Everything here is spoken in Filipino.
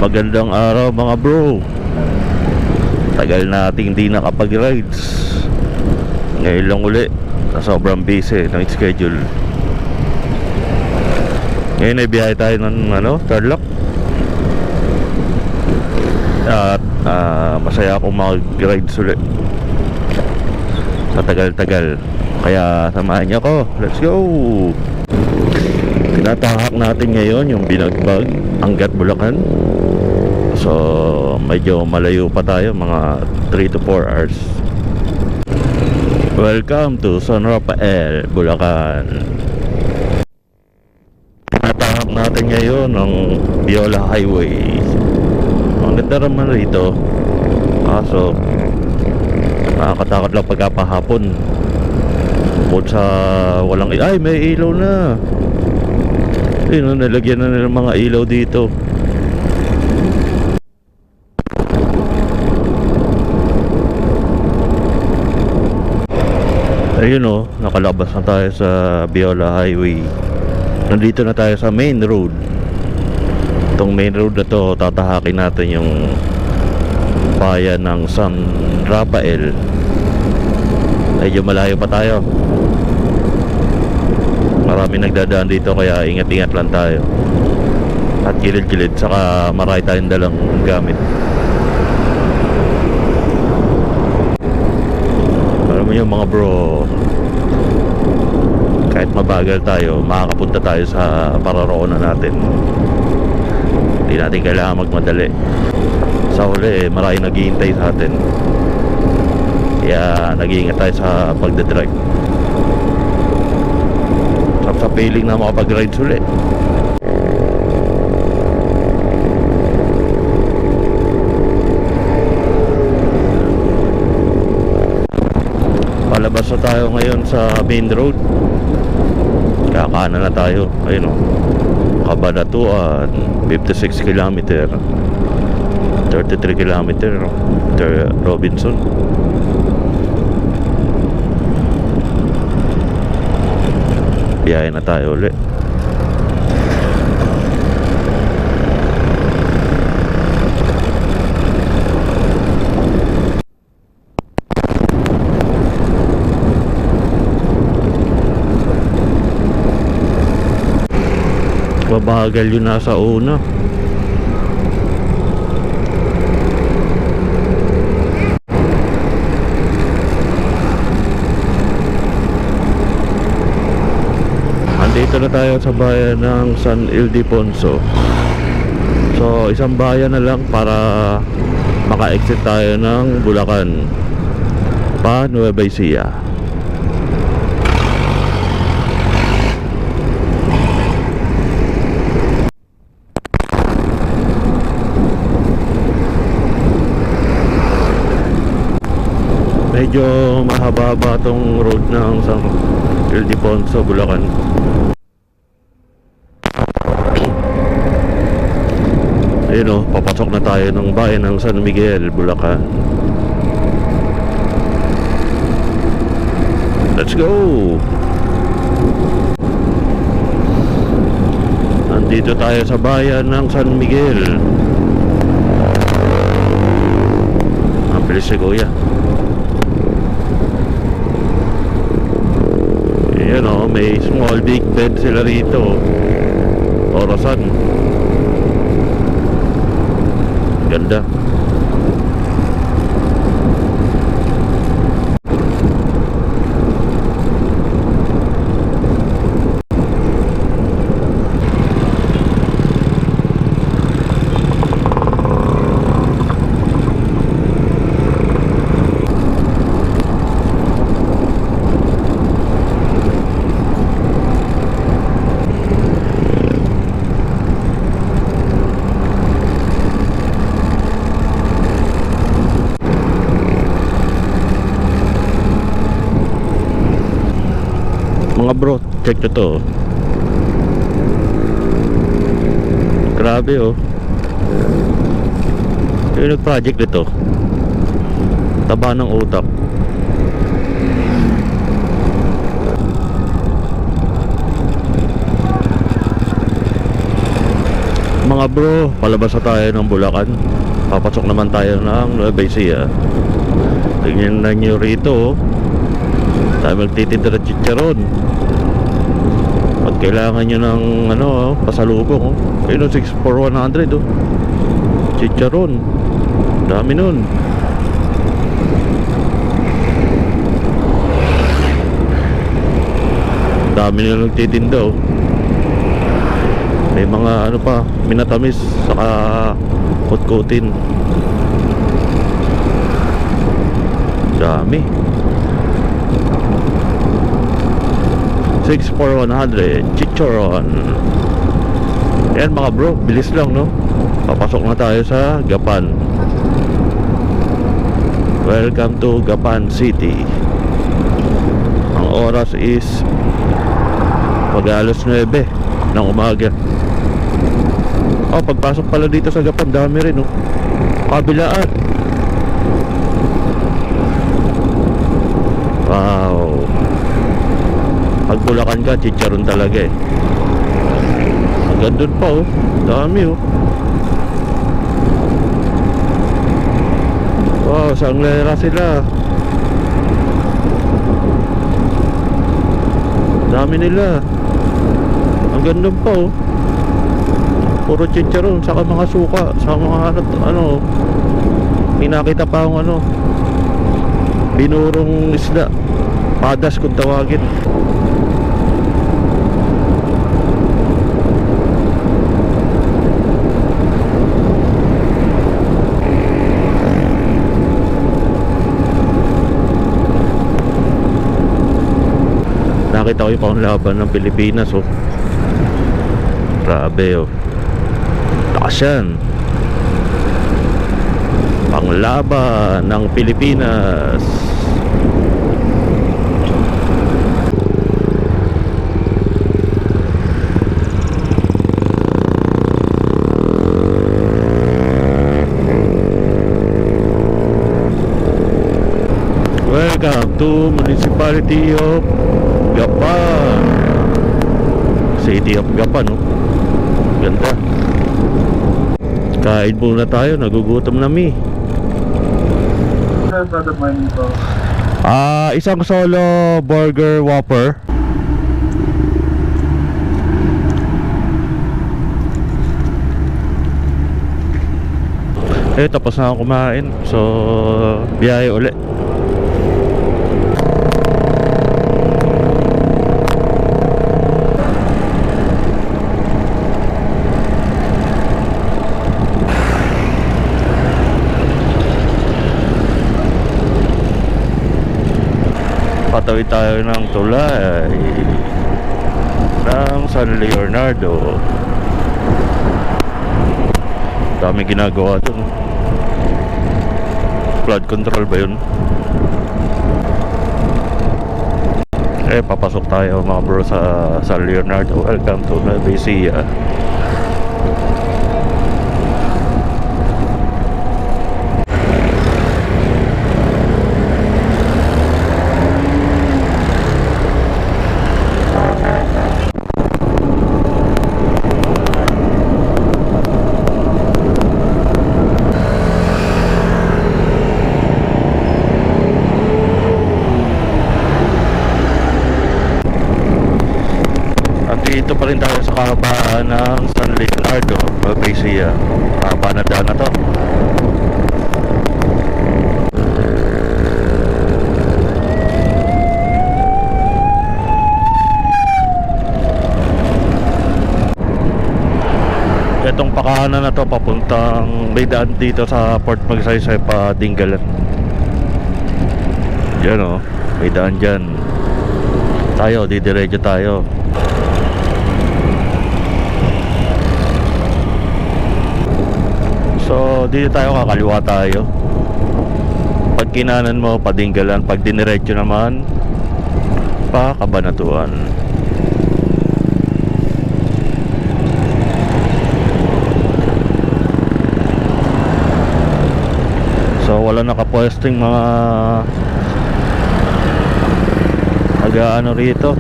Magandang araw mga bro. Tagal nating di nakapag-rides. Ngayon lang uli, na sobrang busy ng schedule. Ngayon ay biyahe tayo ng Tarlac. At masaya akong mag-rides uli sa tagal-tagal. Kaya samahan niyo ako. Let's go. Tinatahak natin ngayon yung Binagbag, Angat, Bulacan. So medyo malayo pa tayo, mga 3 to 4 hours. Welcome to San Rafael, Bulacan. Tinatahak natin ngayon ng Viola Highway. Ang ganda naman rito, kaso nakakatakot lang pagkapahapon. Bukod sa walang ay may ilaw na. Ayun, nalagyan na nila mga ilaw dito. Ayun o, nakalabas na tayo sa Viola Highway. Nandito na tayo sa main road. Itong main road na to, tatahakin natin yung bayan ng San Rafael. Medyo malayo pa tayo. Marami nagdadaan dito, kaya ingat-ingat lang tayo. At gilid-gilid, saka marami tayong dalang gamit. Alam mo yung mga bro, kahit mabagal tayo, makakapunta tayo sa pararoonan natin. Hindi natin kailangan magmadali. Sa huli, maraming naghihintay sa atin. Kaya nag-iingat tayo sa pagdadrive. Sa feeling na makapag-ride ulit. Palabas na tayo ngayon sa main road. Kakanan na tayo. Ayun o, Cabanatuan, 56 km, 33 km Robinson. Biyahe na tayo ulit. Babagal yun nasa una. Andito na tayo sa bayan ng San Ildefonso. So isang bayan na lang para maka-exit tayo ng Bulacan pa Nueva Ecija. Medyo mahaba-haba tong road ng San Ildefonso, Bulacan. Ayun o, papasok na tayo ng bayan ng San Miguel, Bulacan. Let's go! Nandito tayo sa bayan ng San Miguel. Ang bilis si Kuya. Ayan o, may small big bed sila rito. Orasan. Ganda. Mga bro, check nyo to. Grabe oh. Yung nag-project nito, taba ng utak. Mga mga bro, palabas na tayo ng Bulacan. Papasok naman tayo ng Nueva Ecija. Tingnan na nyo rito, tayo magtitinda ng chicharon. At kailangan nyo ng pasalubong. Ayun, 6 for 100 chicharon. Dami nun. Dami nila nagtitinda. May mga minatamis saka kutkutin. Dami. 6 for 100 chicharon. Ayan mga bro, bilis lang no. Papasok na tayo sa Gapan. Welcome to Gapan City. Ang oras is mag-alas 9 ng umaga. Pagpasok pala dito sa Gapan, dami rin kabilaan. Wow. Pag Bulacan ka, chicharon talaga eh. Hanggang doon pa dami Wow, sanglera sila. Dami nila. Hanggang doon pa puro chicharon, saka mga suka, saka mga may nakita pa akong binurong isda, padas kung tawagin. Nakita ko yung panglaban ng Pilipinas grabe lakas yan. Panglaban ng Pilipinas. Welcome to Municipality of Gapan. City of Gapan ganda. Kain muna tayo, nagugutom na mi. Isang solo burger whopper. Tapos na ako kumain. So, biyahe ulit. Patawid tayo ng tulay ng San Leonardo. Dami ginagawa dun. Flood control ba yun? Papasok tayo mga bro sa San Leonardo. Welcome to Nueva Ecija. Dito pa rin tayo sa kahabaan ng San Leonardo, Nueva Ecija. Kahabaan na daan na to. Itong pakahanan na to papuntang may daan dito sa Port Magsaysay pa Dingalan. Yan may daan dyan. Tayo, didiretso tayo. So dito tayo, kakaliwa tayo. Pag kinanan mo, Padinggalan. Pag diniretso naman, pa Cabanatuan. So wala nakapwesting mga rito.